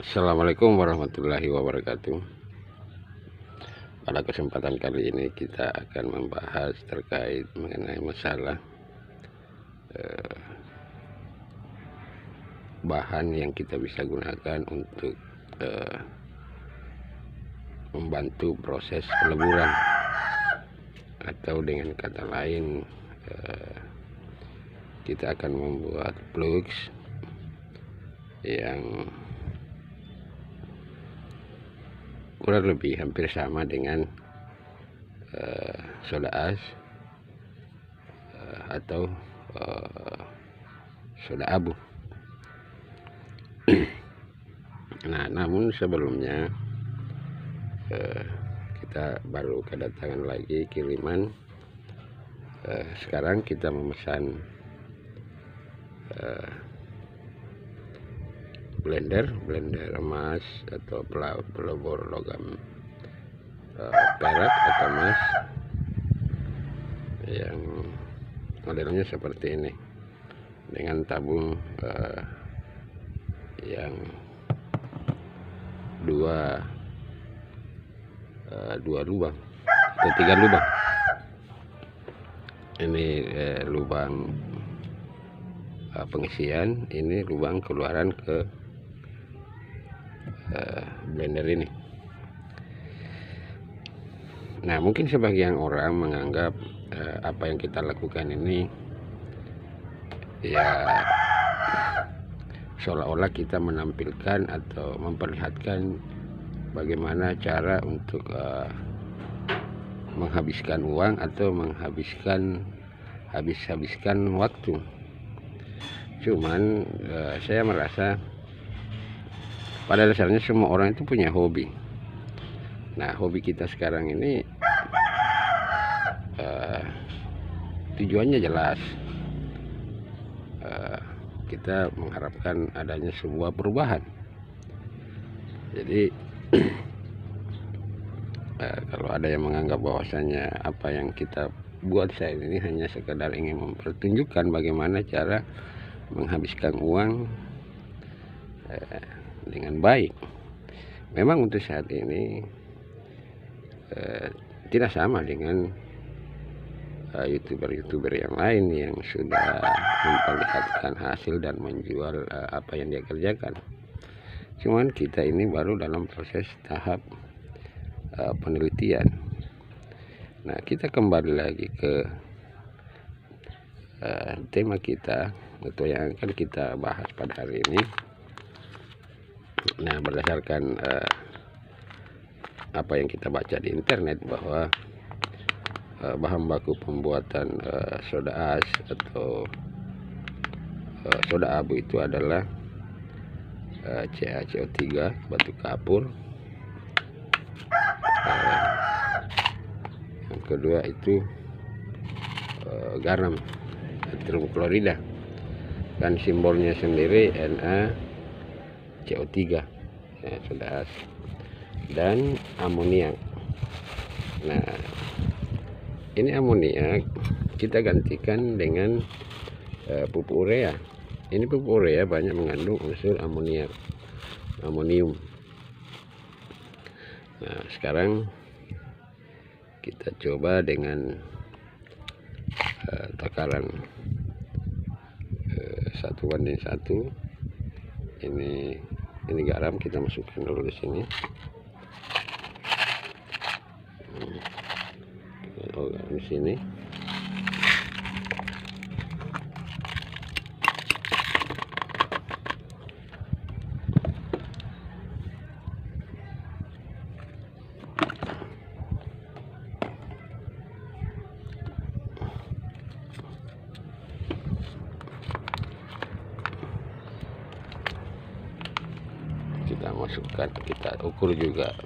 Assalamualaikum warahmatullahi wabarakatuh. Pada kesempatan kali ini kita akan membahas terkait mengenai masalah bahan yang kita bisa gunakan untuk membantu proses peleburan, atau dengan kata lain kita akan membuat plugs yang kurang lebih hampir sama dengan soda as atau soda abu. Nah, namun sebelumnya kita baru kedatangan lagi kiriman. Sekarang kita memesan blender emas atau pelebur logam perak atau emas yang modelnya seperti ini, dengan tabung yang dua lubang atau 3 lubang. Ini lubang pengisian, ini lubang keluaran ke blender ini. Nah, mungkin sebagian orang menganggap apa yang kita lakukan ini ya seolah-olah kita menampilkan atau memperlihatkan bagaimana cara untuk menghabiskan uang atau habiskan waktu. Cuman saya merasa pada dasarnya semua orang itu punya hobi. Nah, hobi kita sekarang ini tujuannya jelas. Kita mengharapkan adanya sebuah perubahan. Jadi kalau ada yang menganggap bahwasanya apa yang kita buat saat ini hanya sekedar ingin mempertunjukkan bagaimana cara menghabiskan uang dengan baik, memang untuk saat ini tidak sama dengan youtuber yang lain yang sudah memperlihatkan hasil dan menjual apa yang dia kerjakan. Cuman kita ini baru dalam proses tahap penelitian. Nah, kita kembali lagi ke tema kita atau yang akan kita bahas pada hari ini. Nah, berdasarkan apa yang kita baca di internet, bahwa bahan baku pembuatan soda as atau soda abu itu adalah CaCO3, batu kapur. Yang kedua itu garam hidroklorida, dan simbolnya sendiri NaCO3 ya, soda as, dan amoniak. Nah, ini amoniak kita gantikan dengan pupuk urea. Ini pupuk urea banyak mengandung unsur amonium. Nah, sekarang kita coba dengan takaran 1:1. Ini garam kita masukkan dulu di sini. Di sini kita masukkan, kita ukur juga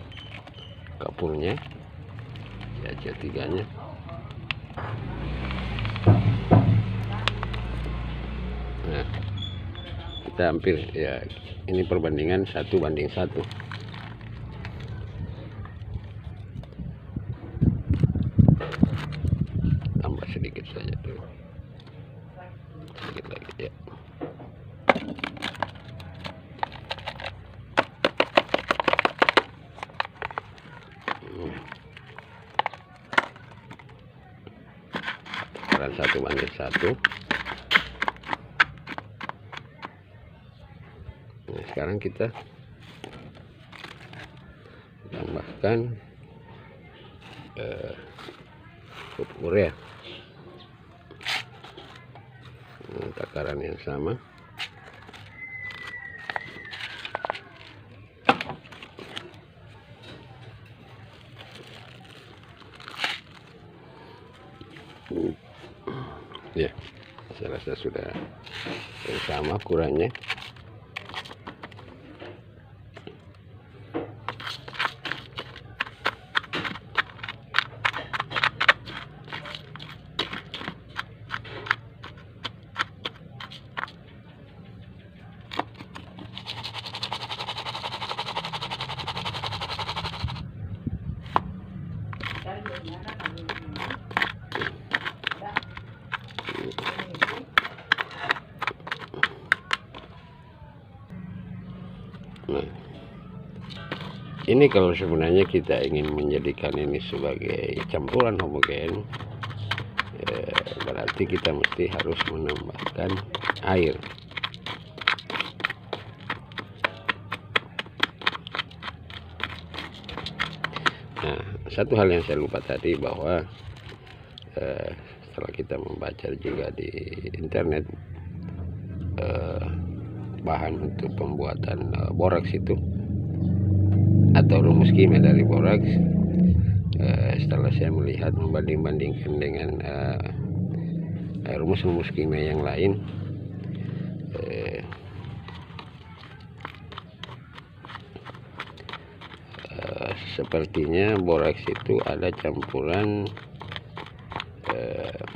kapurnya, CaCO3 nya. Nah, kita hampir ya, ini perbandingan 1:1. Tambah sedikit saja dulu, sedikit lagi ya. 1:1. Nah, sekarang kita tambahkan pupuk urea, takaran yang sama. Ya, saya rasa sudah sama kurangnya. Nah, ini kalau sebenarnya kita ingin menjadikan ini sebagai campuran homogen, berarti kita mesti harus menambahkan air. Nah, satu hal yang saya lupa tadi, bahwa setelah kita membaca juga di internet, bahan untuk pembuatan boraks itu atau rumus kimia dari boraks, setelah saya melihat, membanding-bandingkan dengan rumus-rumus kimia yang lain, sepertinya boraks itu ada campuran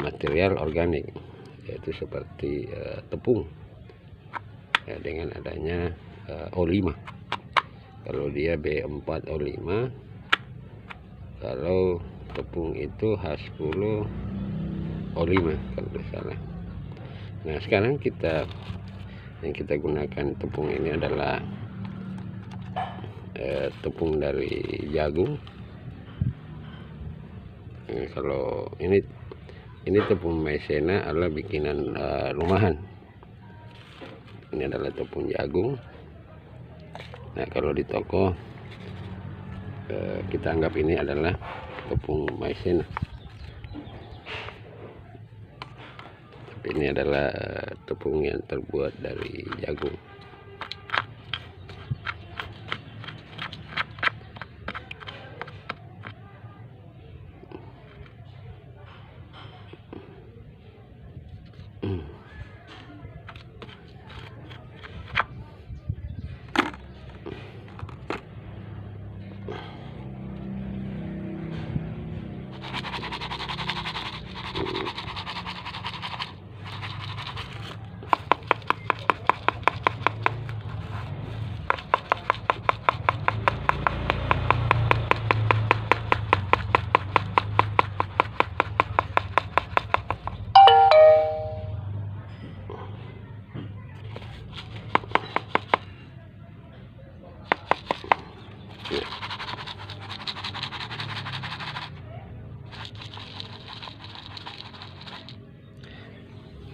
material organik, yaitu seperti tepung, ya, dengan adanya O5. Kalau dia B4O5, kalau tepung itu H10O5 kalau tidak salah. Nah, sekarang yang kita gunakan tepung ini adalah tepung dari jagung. Kalau ini tepung maizena adalah bikinan rumahan. Ini adalah tepung jagung. Nah, kalau di toko kita anggap ini adalah tepung maizena, tapi ini adalah tepung yang terbuat dari jagung.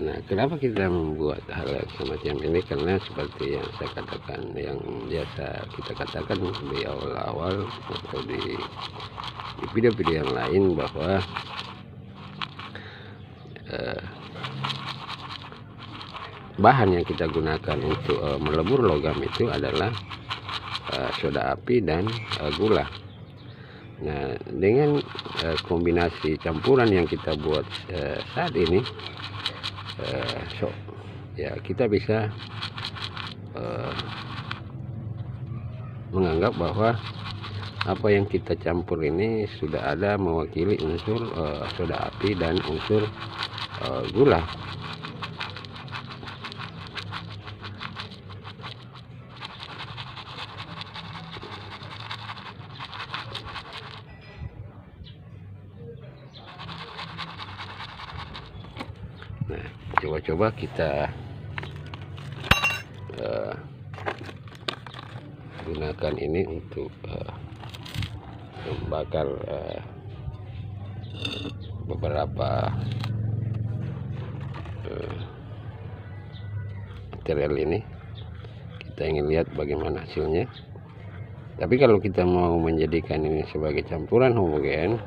Nah, kenapa kita membuat hal semacam ini? Karena seperti yang saya katakan, yang biasa kita katakan di awal-awal atau di video-video yang lain, bahwa bahan yang kita gunakan untuk melebur logam itu adalah soda api dan gula. Nah, dengan kombinasi campuran yang kita buat saat ini, ya kita bisa menganggap bahwa apa yang kita campur ini sudah ada mewakili unsur soda api dan unsur gula. Nah, coba-coba kita gunakan ini untuk membakar beberapa material ini. Kita ingin lihat bagaimana hasilnya. Tapi kalau kita mau menjadikan ini sebagai campuran homogen,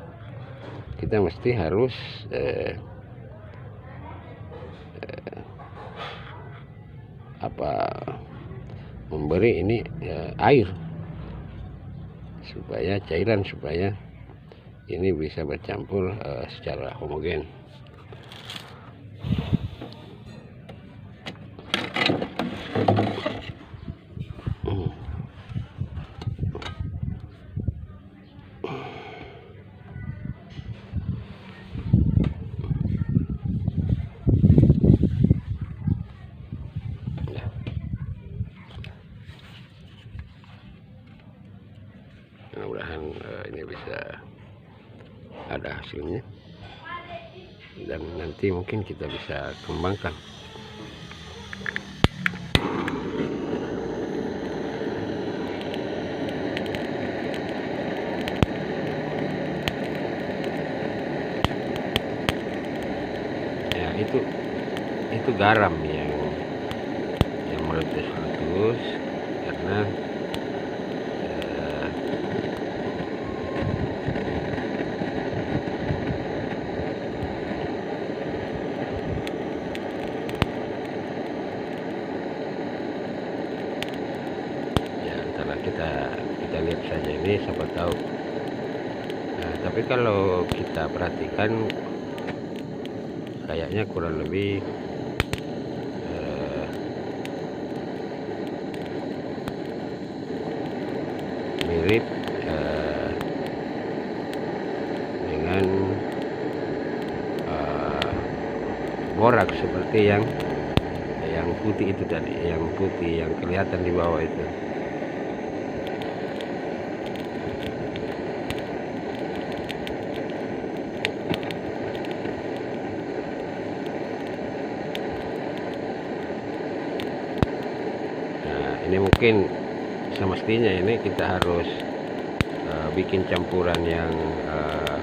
kita mesti harus memberi ini air supaya cairan, supaya ini bisa bercampur secara homogen. Mudah-mudahan ini bisa ada hasilnya, dan nanti mungkin kita bisa kembangkan. Ya, itu garam yang meletus-letus karena kita lihat saja ini, siapa tahu. Nah, tapi kalau kita perhatikan kayaknya kurang lebih mirip dengan borak seperti yang putih itu tadi, yang putih yang kelihatan di bawah itu. Ini mungkin semestinya ini kita harus bikin campuran yang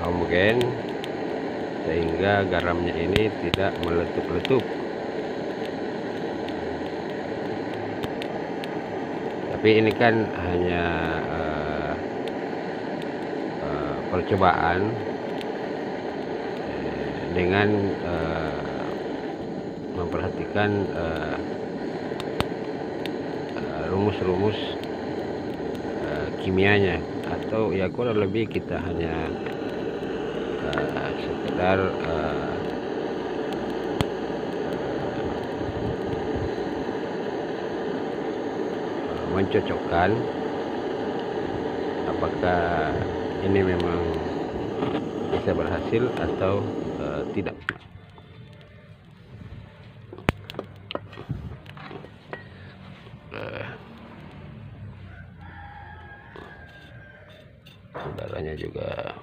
homogen sehingga garamnya ini tidak meletup-letup. Tapi ini kan hanya percobaan dengan memperhatikan rumus-rumus kimianya, atau ya kurang lebih kita hanya sekedar mencocokkan apakah ini memang bisa berhasil atau tidak. Udaranya juga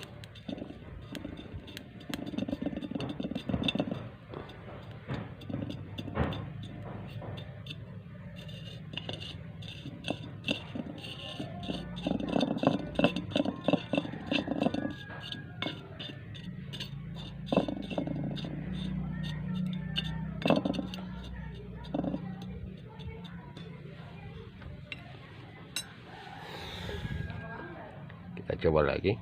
kita coba lagi.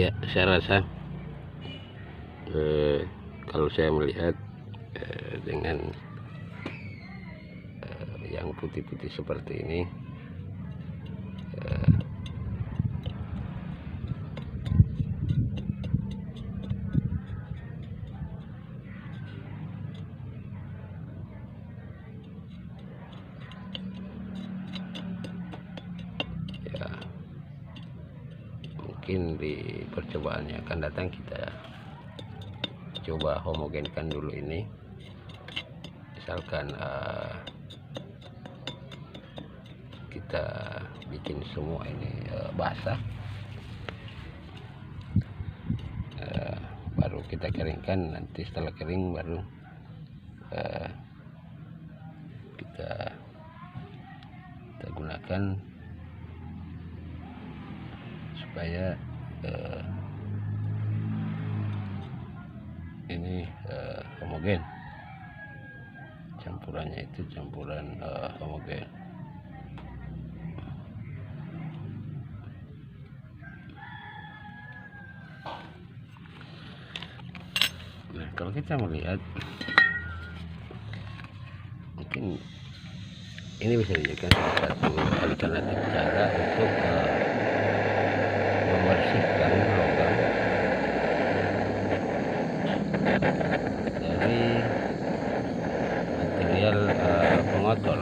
Ya, saya rasa kalau saya melihat dengan yang putih-putih seperti ini, ya mungkin di percobaan yang akan datang kita coba homogenkan dulu ini. Misalkan kita bikin semua ini basah, baru kita keringkan. Nanti setelah kering baru kita gunakan supaya ini homogen, campurannya itu campuran homogen. Nah, kalau kita melihat, mungkin ini bisa dijadikan salah satu alternatif cara untuk membersihkan logam dari material pengotor.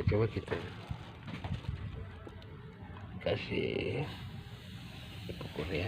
Coba kita kasih ukur ya.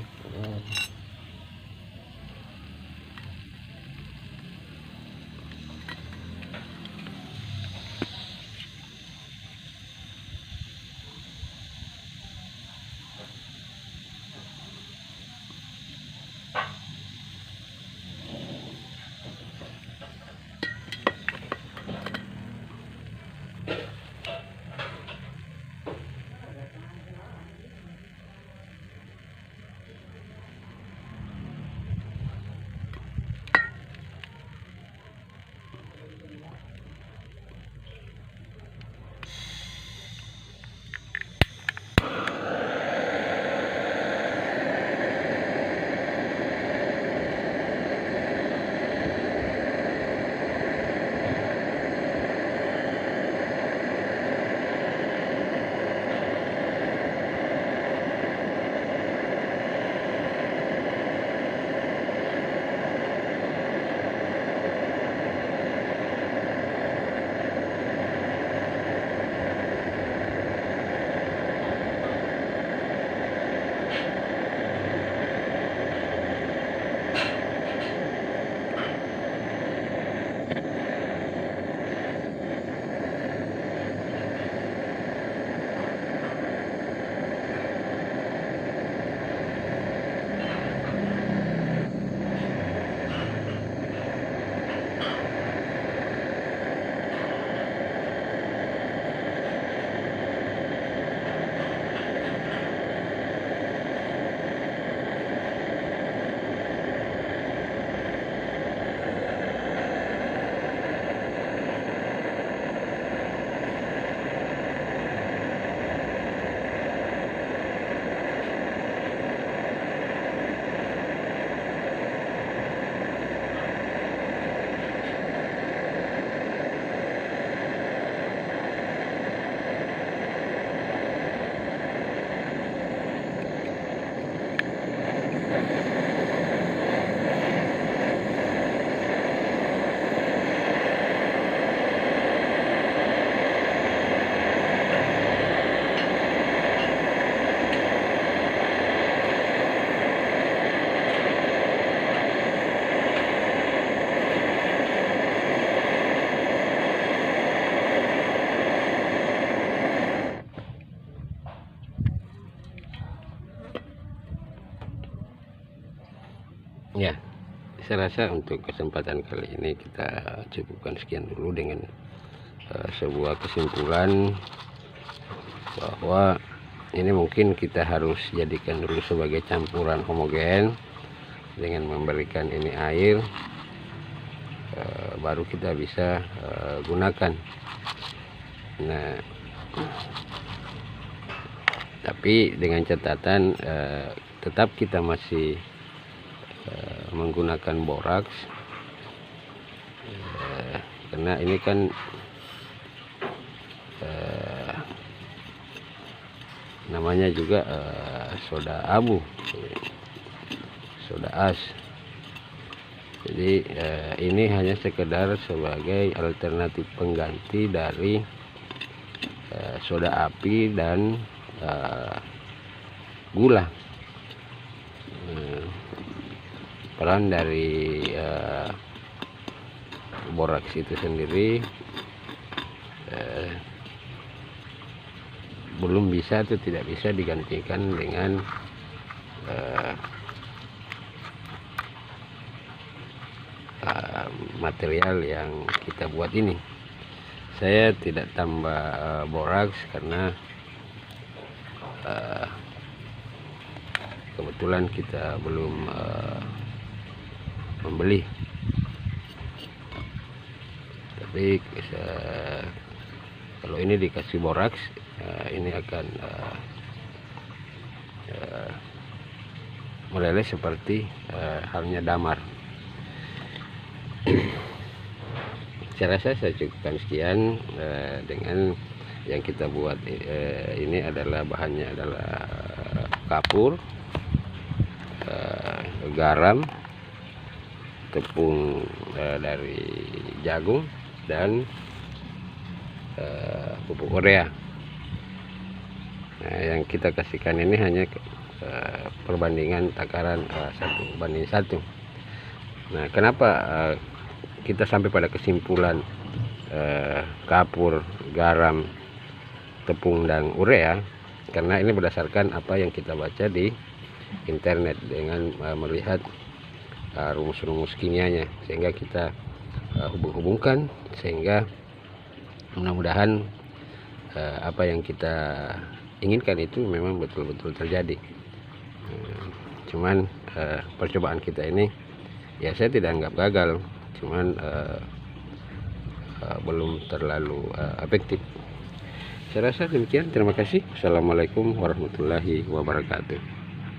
saya rasa untuk kesempatan kali ini kita cukupkan sekian dulu dengan sebuah kesimpulan bahwa ini mungkin kita harus jadikan dulu sebagai campuran homogen dengan memberikan ini air, baru kita bisa gunakan. Nah, tapi dengan catatan tetap kita masih menggunakan boraks, karena ini kan namanya juga soda abu, soda as. Jadi ini hanya sekedar sebagai alternatif pengganti dari soda api dan gula. Peran dari boraks itu sendiri belum bisa atau tidak bisa digantikan dengan material yang kita buat ini. Saya tidak tambah boraks karena kebetulan kita belum membeli, tapi kalau ini dikasih boraks ini akan meleleh seperti halnya damar. Saya rasa saya cukupkan sekian dengan yang kita buat. Ini adalah bahannya adalah kapur, garam, tepung dari jagung, dan pupuk urea. Nah, yang kita kasihkan ini hanya perbandingan takaran 1:1. Nah, kenapa kita sampai pada kesimpulan kapur, garam, tepung, dan urea? Karena ini berdasarkan apa yang kita baca di internet dengan melihat rumus-rumus kimianya, sehingga kita hubung-hubungkan, sehingga mudah-mudahan apa yang kita inginkan itu memang betul-betul terjadi. Cuman percobaan kita ini ya saya tidak anggap gagal, cuman belum terlalu efektif. Saya rasa demikian. Terima kasih. Assalamualaikum warahmatullahi wabarakatuh.